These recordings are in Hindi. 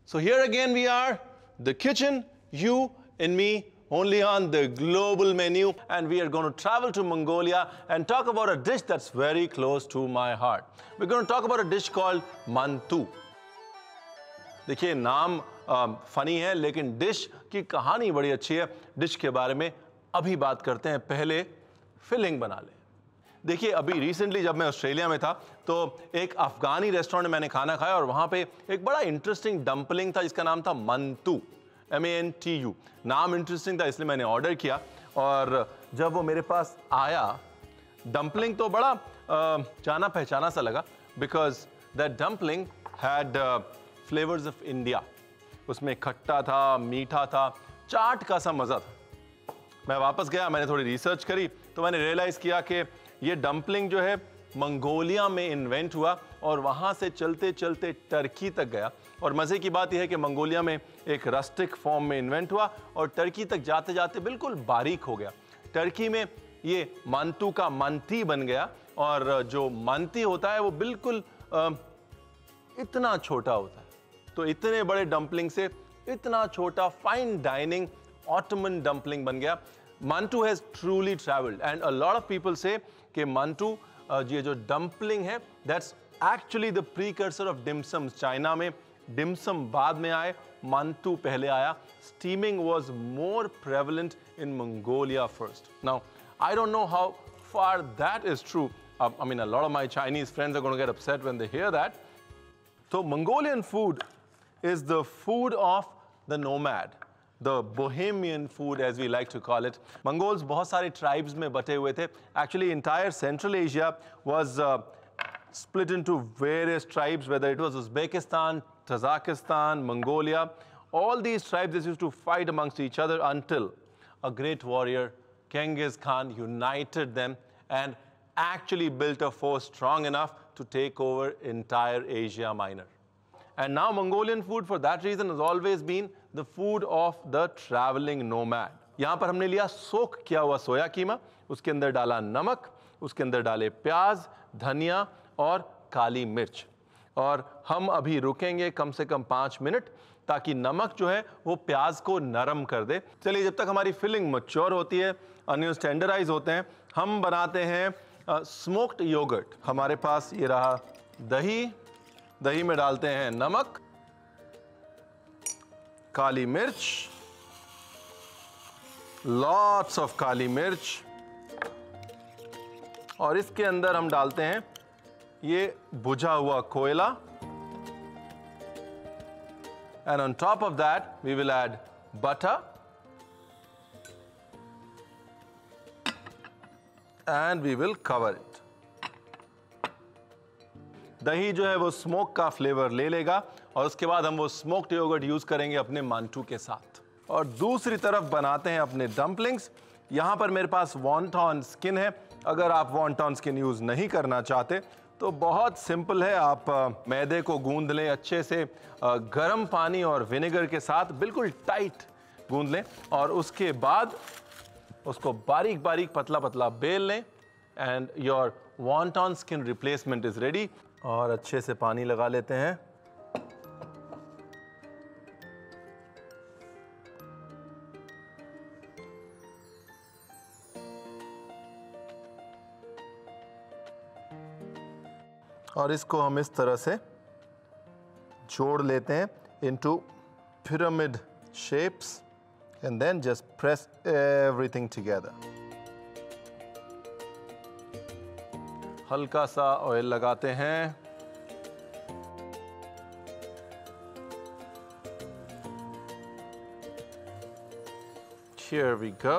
So here again we are, the kitchen, you and me, only on the global menu, and we are going to travel to Mongolia and talk about a dish that's very close to my heart. We're going to talk about a dish called mantu. देखिए नाम फनी है लेकिन डिश की कहानी बड़ी अच्छी है। डिश के बारे में अभी बात करते हैं, पहले फिलिंग बना ले। देखिए अभी रिसेंटली जब मैं ऑस्ट्रेलिया में था तो एक अफगानी रेस्टोरेंट में मैंने खाना खाया और वहाँ पे एक बड़ा इंटरेस्टिंग डम्पलिंग था जिसका नाम था मंतू, MANTU। नाम इंटरेस्टिंग था इसलिए मैंने ऑर्डर किया और जब वो मेरे पास आया, डम्पलिंग तो बड़ा जाना पहचाना सा लगा because that dumpling had flavours of India. उसमें खट्टा था, मीठा था, चाट का सा मज़ा था। मैं वापस गया, मैंने थोड़ी रिसर्च करी तो मैंने रियलाइज़ किया कि ये डम्पलिंग जो है मंगोलिया में इन्वेंट हुआ और वहाँ से चलते चलते टर्की तक गया। और मज़े की बात यह है कि मंगोलिया में एक रस्टिक फॉर्म में इन्वेंट हुआ और टर्की तक जाते जाते बिल्कुल बारीक हो गया। टर्की में ये मंतू का मंती बन गया और जो मंती होता है वो बिल्कुल इतना छोटा होता है। तो इतने बड़े डम्पलिंग से इतना छोटा फाइन डाइनिंग ऑटोमन डम्पलिंग बन गया। Mantu has truly traveled and a lot of people say कि Mantu ये जो डम्पलिंग है that's actually the precursor of dim sums। China में dim sum बाद में आए, Mantu पहले आया। Steaming was more prevalent in Mongolia first. Now I don't know how far that is true. I mean a lot of my Chinese friends are going to get upset when they hear that. So Mongolian food is the food of the nomad, the bohemian food as we like to call it. Mongols बहुत सारे tribes में बटे हुए थे. Actually entire Central Asia was split into various tribes, whether it was Uzbekistan, Tajikistan, Mongolia. All these tribes used to fight amongst each other until a great warrior, Genghis Khan, united them and actually built a force strong enough to take over entire Asia Minor. And now Mongolian food for that reason has always been the food of the traveling nomad. यहाँ पर हमने लिया सोक किया हुआ सोया कीमा, उसके अंदर डाला नमक, उसके अंदर डाले प्याज, धनिया और काली मिर्च। और हम अभी रुकेंगे कम से कम 5 मिनट ताकि नमक जो है वो प्याज को नरम कर दे। चलिए जब तक हमारी फिलिंग मैच्योर होती है, अनियंस टेंडराइज होते हैं, हम बनाते हैं स्मोक्ड योगर्ट। हमारे पास ये रहा दही, दही में डालते हैं नमक, काली मिर्च, लॉट्स ऑफ काली मिर्च, और इसके अंदर हम डालते हैं ये बुझा हुआ कोयला। And on top of that we will add butter and we will cover it. दही जो है वो स्मोक का फ्लेवर ले लेगा और उसके बाद हम वो स्मोक्ड योगर्ट यूज करेंगे अपने मांटू के साथ। और दूसरी तरफ बनाते हैं अपने डम्पलिंग्स। यहाँ पर मेरे पास वॉन्टॉन स्किन है। अगर आप वॉन्टॉन स्किन यूज नहीं करना चाहते तो बहुत सिंपल है, आप मैदे को गूंद लें अच्छे से, गर्म पानी और विनेगर के साथ बिल्कुल टाइट गूंद लें और उसके बाद उसको बारीक बारीक पतला पतला बेल लें and your wonton skin replacement is ready. और अच्छे से पानी लगा लेते हैं। और इसको हम इस तरह से जोड़ लेते हैं into pyramid shapes and then just press everything together. हल्का सा ऑयल लगाते हैं। Here we go.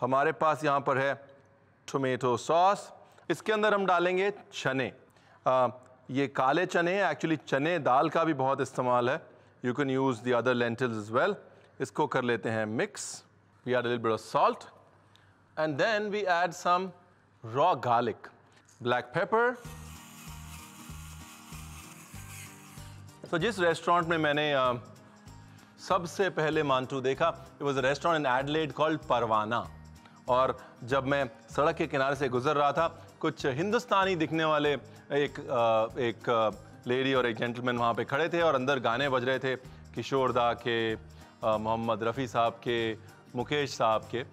हमारे पास यहाँ पर है टोमेटो सॉस। इसके अंदर हम डालेंगे चने। ये काले चने हैं, एक्चुअली चने दाल का भी बहुत इस्तेमाल है। You can use the other lentils as well. इसको कर लेते हैं mix. We add a little bit of salt and then we add some raw garlic, black pepper. So जिस रेस्टोरेंट में मैंने सबसे पहले मांटू देखा, it was a restaurant in Adelaide called परवाना। और जब मैं सड़क के किनारे से गुजर रहा था, कुछ हिंदुस्तानी दिखने वाले एक लेडी और एक जेंटलमैन वहाँ पे खड़े थे और अंदर गाने बज रहे थे किशोर दा के, मोहम्मद रफ़ी साहब के, मुकेश साहब के।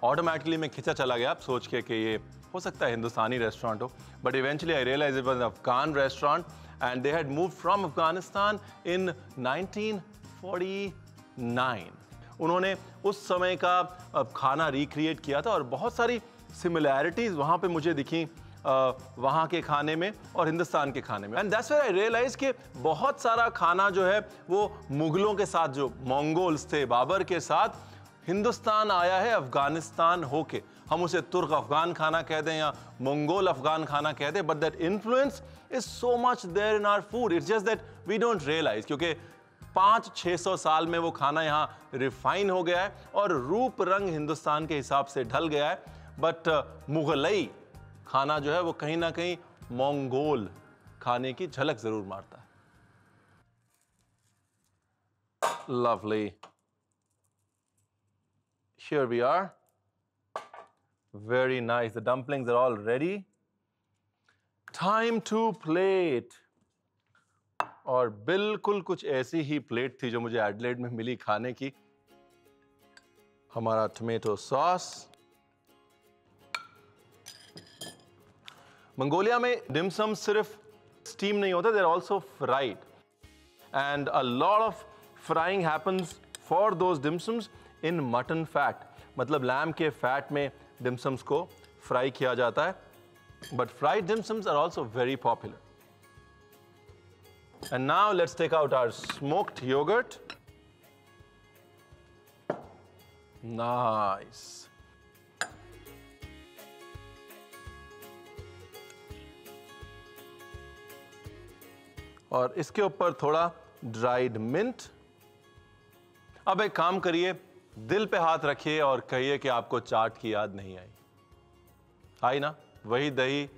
ऑटोमेटिकली मैं खिंचा चला गया सोच के कि ये हो सकता है हिंदुस्तानी रेस्टोरेंट हो, but eventually I realise it was an Afghan restaurant and they had moved from Afghanistan in 1949। उन्होंने उस समय का खाना रिक्रिएट किया था और बहुत सारी सिमिलैरिटीज़ वहाँ पे मुझे दिखी वहाँ के खाने में और हिंदुस्तान के खाने में। And that's where I realise कि बहुत सारा खाना जो है वो मुगलों के साथ, जो मंगोल्स थे बाबर के साथ, हिंदुस्तान आया है अफगानिस्तान होके। हम उसे तुर्क अफगान खाना कह दें या मंगोल अफगान खाना कह दें, but that influence is so much there in our food. It's just that we don't realise, क्योंकि 500-600 साल में वो खाना यहाँ रिफाइन हो गया है और रूप रंग हिंदुस्तान के हिसाब से ढल गया है। बट मुगलई खाना जो है वो कहीं ना कहीं मंगोल खाने की झलक जरूर मारता है। Lovely, here we are, very nice, the dumplings are all ready, time to plate। और बिल्कुल कुछ ऐसी ही प्लेट थी जो मुझे एडिलेड में मिली खाने की। हमारा टमेटो सॉस। मंगोलिया में डिमसम सिर्फ स्टीम नहीं होता, they are also fried and a lot of frying happens for those dim sums in mutton fat. मतलब लैम के फैट में डिमसम्स को फ्राई किया जाता है, but fried dim sums are also very popular. And now let's take out our smoked yogurt. Nice. और इसके ऊपर थोड़ा ड्राइड मिंट। अब एक काम करिए, दिल पे हाथ रखिए और कहिए कि आपको चाट की याद नहीं आई। आई ना? वही दही,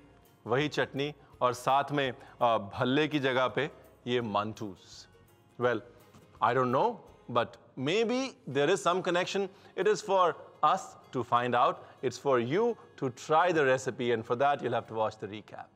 वही चटनी और साथ में भल्ले की जगह पे ये mantus. Well, I don't know, but maybe there is some connection. It is for us to find out. It's for you to try the recipe, and for that you'll have to watch the recap.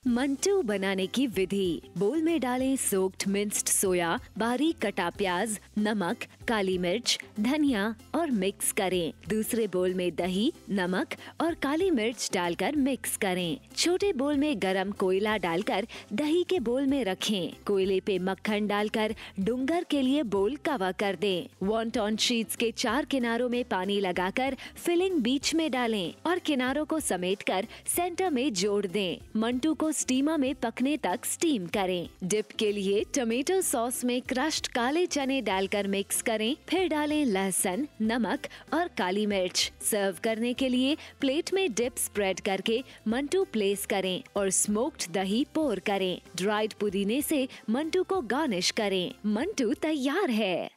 Mantu बनाने की विधि। बोल में डालें सोक्ड मिंस्ड सोया, बारीक कटा प्याज, नमक, काली मिर्च, धनिया और मिक्स करें। दूसरे बोल में दही, नमक और काली मिर्च डालकर मिक्स करें। छोटे बोल में गरम कोयला डालकर दही के बोल में रखें। कोयले पे मक्खन डालकर डुंगर के लिए बोल कवर कर दें। वॉन्टॉन शीट्स के 4 किनारों में पानी लगाकर फिलिंग बीच में डालें और किनारों को समेटकर सेंटर में जोड़ दें। मंटू को स्टीमर में पकने तक स्टीम करें। डिप के लिए टमेटो सॉस में क्रश्ड काले चने डालकर मिक्स करें, फिर डालें लहसुन, नमक और काली मिर्च। सर्व करने के लिए प्लेट में डिप स्प्रेड करके मंटू प्लेस करें और स्मोक्ड दही पोर करें। ड्राइड पुदीने से मंटू को गार्निश करें। मंटू तैयार है।